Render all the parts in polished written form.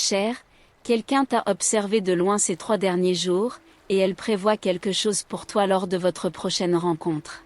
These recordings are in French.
Cher, quelqu'un t'a observé de loin ces 3 derniers jours, et elle prévoit quelque chose pour toi lors de votre prochaine rencontre.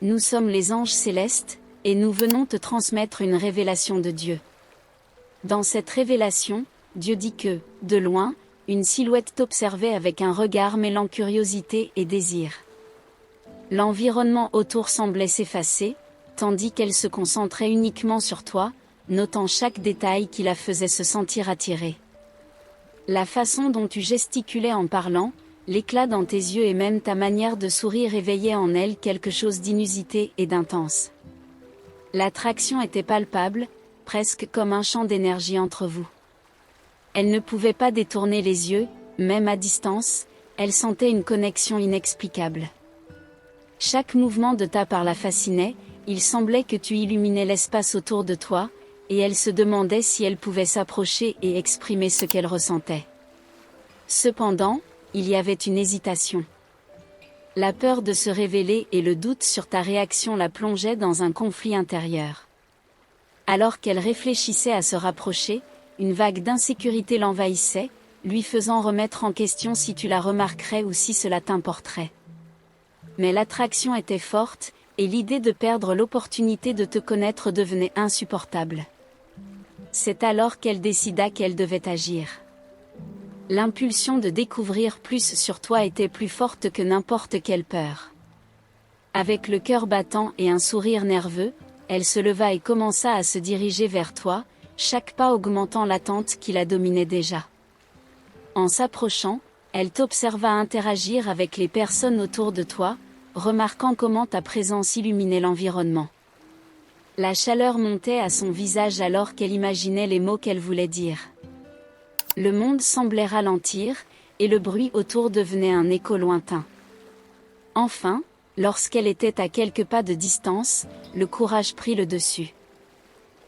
Nous sommes les anges célestes, et nous venons te transmettre une révélation de Dieu. Dans cette révélation, Dieu dit que, de loin, une silhouette t'observait avec un regard mêlant curiosité et désir. L'environnement autour semblait s'effacer, tandis qu'elle se concentrait uniquement sur toi, notant chaque détail qui la faisait se sentir attirée. La façon dont tu gesticulais en parlant, l'éclat dans tes yeux et même ta manière de sourire éveillaient en elle quelque chose d'inusité et d'intense. L'attraction était palpable, presque comme un champ d'énergie entre vous. Elle ne pouvait pas détourner les yeux, même à distance, elle sentait une connexion inexplicable. Chaque mouvement de ta part la fascinait, il semblait que tu illuminais l'espace autour de toi, et elle se demandait si elle pouvait s'approcher et exprimer ce qu'elle ressentait. Cependant, il y avait une hésitation. La peur de se révéler et le doute sur ta réaction la plongeaient dans un conflit intérieur. Alors qu'elle réfléchissait à se rapprocher, une vague d'insécurité l'envahissait, lui faisant remettre en question si tu la remarquerais ou si cela t'importerait. Mais l'attraction était forte, et l'idée de perdre l'opportunité de te connaître devenait insupportable. C'est alors qu'elle décida qu'elle devait agir. L'impulsion de découvrir plus sur toi était plus forte que n'importe quelle peur. Avec le cœur battant et un sourire nerveux, elle se leva et commença à se diriger vers toi, chaque pas augmentant l'attente qui la dominait déjà. En s'approchant, elle t'observa interagir avec les personnes autour de toi, remarquant comment ta présence illuminait l'environnement. La chaleur montait à son visage alors qu'elle imaginait les mots qu'elle voulait dire. Le monde semblait ralentir, et le bruit autour devenait un écho lointain. Enfin, lorsqu'elle était à quelques pas de distance, le courage prit le dessus.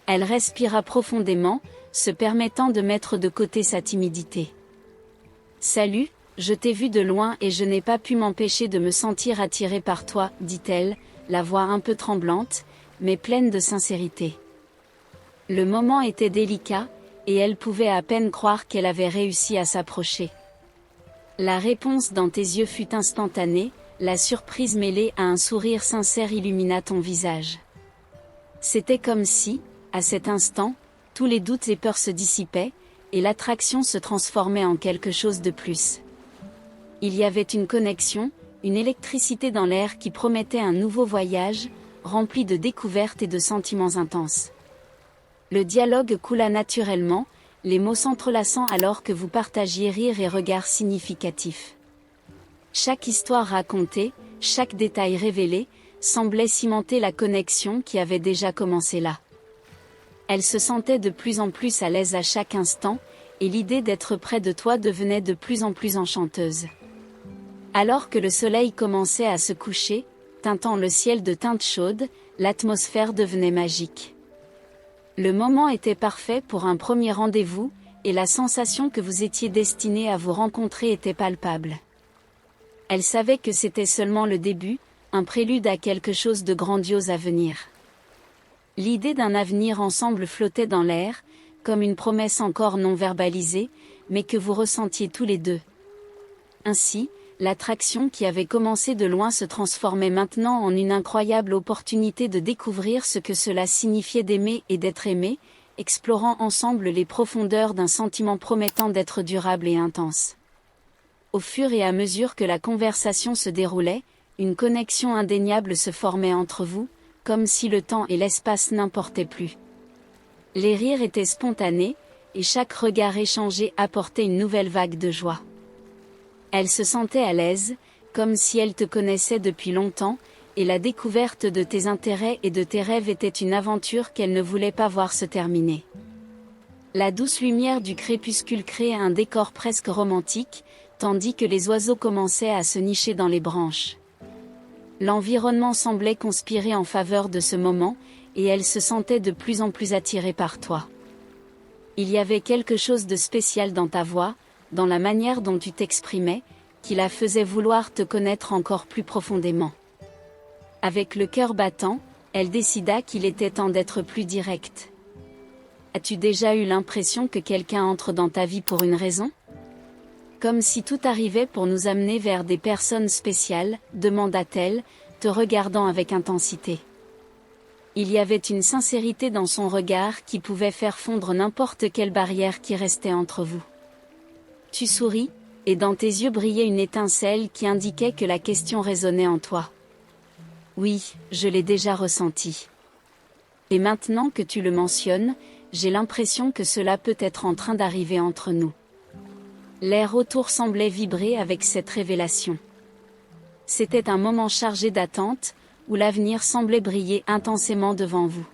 Elle respira profondément, se permettant de mettre de côté sa timidité. « Salut, je t'ai vu de loin et je n'ai pas pu m'empêcher de me sentir attirée par toi, » dit-elle, la voix un peu tremblante, mais pleine de sincérité. Le moment était délicat, et elle pouvait à peine croire qu'elle avait réussi à s'approcher. La réponse dans tes yeux fut instantanée, la surprise mêlée à un sourire sincère illumina ton visage. C'était comme si, à cet instant, tous les doutes et peurs se dissipaient, et l'attraction se transformait en quelque chose de plus. Il y avait une connexion, une électricité dans l'air qui promettait un nouveau voyage, rempli de découvertes et de sentiments intenses. Le dialogue coula naturellement, les mots s'entrelaçant alors que vous partagiez rires et regards significatifs. Chaque histoire racontée, chaque détail révélé, semblait cimenter la connexion qui avait déjà commencé là. Elle se sentait de plus en plus à l'aise à chaque instant, et l'idée d'être près de toi devenait de plus en plus enchanteuse. Alors que le soleil commençait à se coucher, teintant le ciel de teintes chaudes, l'atmosphère devenait magique. Le moment était parfait pour un premier rendez-vous, et la sensation que vous étiez destinés à vous rencontrer était palpable. Elle savait que c'était seulement le début, un prélude à quelque chose de grandiose à venir. L'idée d'un avenir ensemble flottait dans l'air, comme une promesse encore non verbalisée, mais que vous ressentiez tous les deux. Ainsi, l'attraction qui avait commencé de loin se transformait maintenant en une incroyable opportunité de découvrir ce que cela signifiait d'aimer et d'être aimé, explorant ensemble les profondeurs d'un sentiment promettant d'être durable et intense. Au fur et à mesure que la conversation se déroulait, une connexion indéniable se formait entre vous, comme si le temps et l'espace n'importaient plus. Les rires étaient spontanés, et chaque regard échangé apportait une nouvelle vague de joie. Elle se sentait à l'aise, comme si elle te connaissait depuis longtemps, et la découverte de tes intérêts et de tes rêves était une aventure qu'elle ne voulait pas voir se terminer. La douce lumière du crépuscule créait un décor presque romantique, tandis que les oiseaux commençaient à se nicher dans les branches. L'environnement semblait conspirer en faveur de ce moment, et elle se sentait de plus en plus attirée par toi. Il y avait quelque chose de spécial dans ta voix, dans la manière dont tu t'exprimais, qui la faisait vouloir te connaître encore plus profondément. Avec le cœur battant, elle décida qu'il était temps d'être plus directe. As-tu déjà eu l'impression que quelqu'un entre dans ta vie pour une raison? Comme si tout arrivait pour nous amener vers des personnes spéciales, demanda-t-elle, te regardant avec intensité. Il y avait une sincérité dans son regard qui pouvait faire fondre n'importe quelle barrière qui restait entre vous. Tu souris, et dans tes yeux brillait une étincelle qui indiquait que la question résonnait en toi. Oui, je l'ai déjà ressenti. Et maintenant que tu le mentionnes, j'ai l'impression que cela peut être en train d'arriver entre nous. L'air autour semblait vibrer avec cette révélation. C'était un moment chargé d'attente, où l'avenir semblait briller intensément devant vous.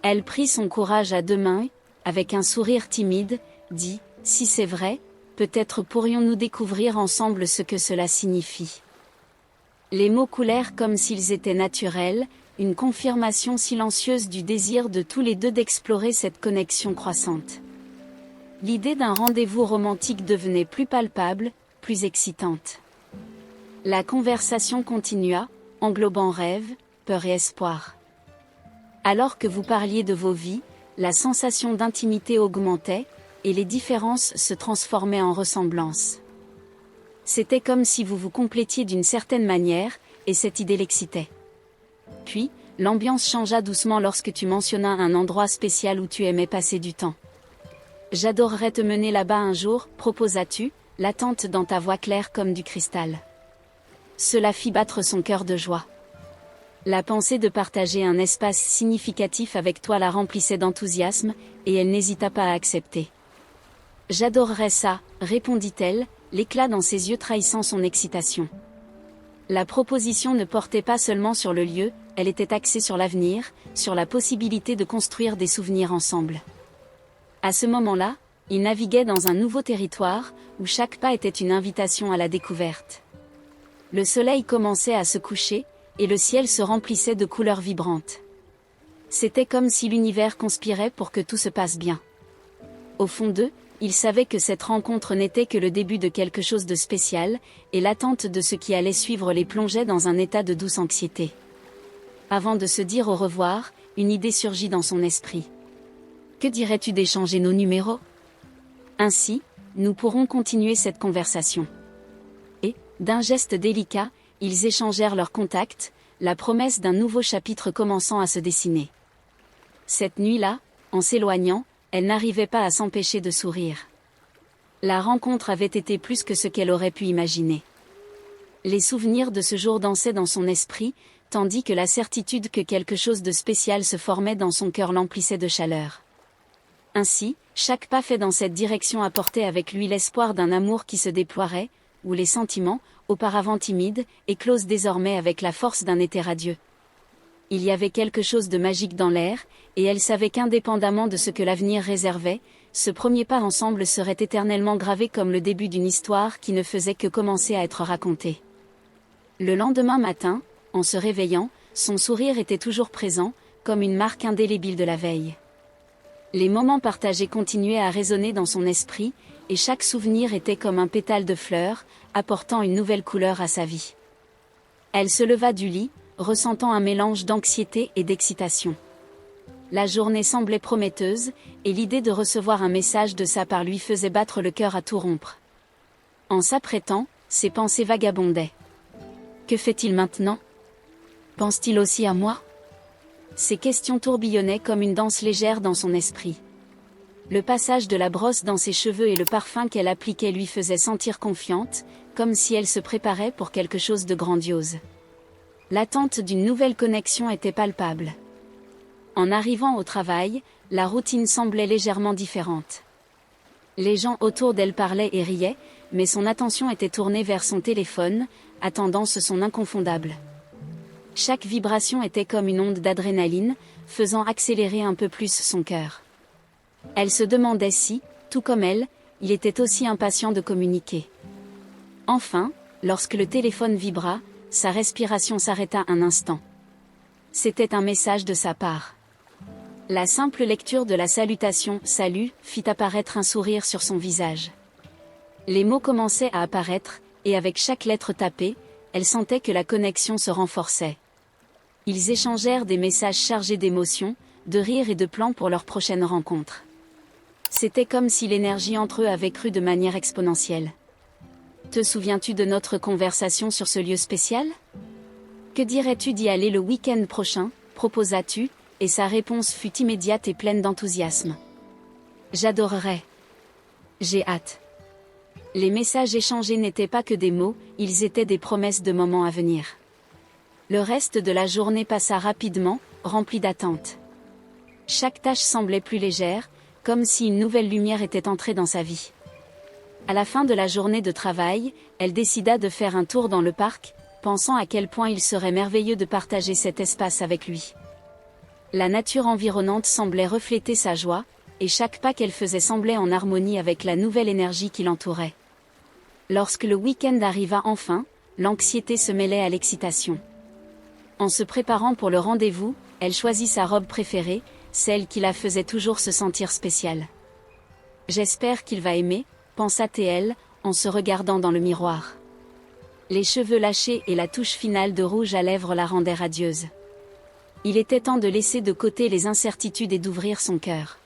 Elle prit son courage à deux mains, avec un sourire timide, dit, « Si c'est vrai, peut-être pourrions-nous découvrir ensemble ce que cela signifie. » Les mots coulèrent comme s'ils étaient naturels, une confirmation silencieuse du désir de tous les deux d'explorer cette connexion croissante. L'idée d'un rendez-vous romantique devenait plus palpable, plus excitante. La conversation continua, englobant rêve, peur et espoir. Alors que vous parliez de vos vies, la sensation d'intimité augmentait, et les différences se transformaient en ressemblances. C'était comme si vous vous complétiez d'une certaine manière, et cette idée l'excitait. Puis, l'ambiance changea doucement lorsque tu mentionnas un endroit spécial où tu aimais passer du temps. « J'adorerais te mener là-bas un jour, proposa-tu, l'attente dans ta voix claire comme du cristal. » Cela fit battre son cœur de joie. La pensée de partager un espace significatif avec toi la remplissait d'enthousiasme, et elle n'hésita pas à accepter. « J'adorerais ça, répondit-elle, l'éclat dans ses yeux trahissant son excitation. La proposition ne portait pas seulement sur le lieu, elle était axée sur l'avenir, sur la possibilité de construire des souvenirs ensemble. À ce moment-là, ils naviguaient dans un nouveau territoire, où chaque pas était une invitation à la découverte. Le soleil commençait à se coucher, et le ciel se remplissait de couleurs vibrantes. C'était comme si l'univers conspirait pour que tout se passe bien. Au fond d'eux, ils savaient que cette rencontre n'était que le début de quelque chose de spécial, et l'attente de ce qui allait suivre les plongeait dans un état de douce anxiété. Avant de se dire au revoir, une idée surgit dans son esprit. Que dirais-tu d'échanger nos numéros? Ainsi, nous pourrons continuer cette conversation. Et, d'un geste délicat, ils échangèrent leurs contacts, la promesse d'un nouveau chapitre commençant à se dessiner. Cette nuit-là, en s'éloignant, elle n'arrivait pas à s'empêcher de sourire. La rencontre avait été plus que ce qu'elle aurait pu imaginer. Les souvenirs de ce jour dansaient dans son esprit, tandis que la certitude que quelque chose de spécial se formait dans son cœur l'emplissait de chaleur. Ainsi, chaque pas fait dans cette direction apportait avec lui l'espoir d'un amour qui se déploierait, où les sentiments, auparavant timides, éclosent désormais avec la force d'un été radieux. Il y avait quelque chose de magique dans l'air, et elle savait qu'indépendamment de ce que l'avenir réservait, ce premier pas ensemble serait éternellement gravé comme le début d'une histoire qui ne faisait que commencer à être racontée. Le lendemain matin, en se réveillant, son sourire était toujours présent, comme une marque indélébile de la veille. Les moments partagés continuaient à résonner dans son esprit, et chaque souvenir était comme un pétale de fleurs, apportant une nouvelle couleur à sa vie. Elle se leva du lit, ressentant un mélange d'anxiété et d'excitation. La journée semblait prometteuse, et l'idée de recevoir un message de sa part lui faisait battre le cœur à tout rompre. En s'apprêtant, ses pensées vagabondaient. Que fait-il maintenant? Pense-t-il aussi à moi? Ces questions tourbillonnaient comme une danse légère dans son esprit. Le passage de la brosse dans ses cheveux et le parfum qu'elle appliquait lui faisaient sentir confiante, comme si elle se préparait pour quelque chose de grandiose. L'attente d'une nouvelle connexion était palpable. En arrivant au travail, la routine semblait légèrement différente. Les gens autour d'elle parlaient et riaient, mais son attention était tournée vers son téléphone, attendant son inconfondable. Chaque vibration était comme une onde d'adrénaline, faisant accélérer un peu plus son cœur. Elle se demandait si, tout comme elle, il était aussi impatient de communiquer. Enfin, lorsque le téléphone vibra, sa respiration s'arrêta un instant. C'était un message de sa part. La simple lecture de la salutation « Salut » fit apparaître un sourire sur son visage. Les mots commençaient à apparaître, et avec chaque lettre tapée, elle sentait que la connexion se renforçait. Ils échangèrent des messages chargés d'émotions, de rire et de plans pour leur prochaine rencontre. C'était comme si l'énergie entre eux avait crû de manière exponentielle. Te souviens-tu de notre conversation sur ce lieu spécial? Que dirais-tu d'y aller le week-end prochain, proposa-tu, et sa réponse fut immédiate et pleine d'enthousiasme. J'adorerais. J'ai hâte. Les messages échangés n'étaient pas que des mots, ils étaient des promesses de moments à venir. Le reste de la journée passa rapidement, rempli d'attentes. Chaque tâche semblait plus légère, comme si une nouvelle lumière était entrée dans sa vie. À la fin de la journée de travail, elle décida de faire un tour dans le parc, pensant à quel point il serait merveilleux de partager cet espace avec lui. La nature environnante semblait refléter sa joie, et chaque pas qu'elle faisait semblait en harmonie avec la nouvelle énergie qui l'entourait. Lorsque le week-end arriva enfin, l'anxiété se mêlait à l'excitation. En se préparant pour le rendez-vous, elle choisit sa robe préférée, celle qui la faisait toujours se sentir spéciale. « J'espère qu'il va aimer », pensa-t-elle, en se regardant dans le miroir. Les cheveux lâchés et la touche finale de rouge à lèvres la rendaient radieuse. Il était temps de laisser de côté les incertitudes et d'ouvrir son cœur.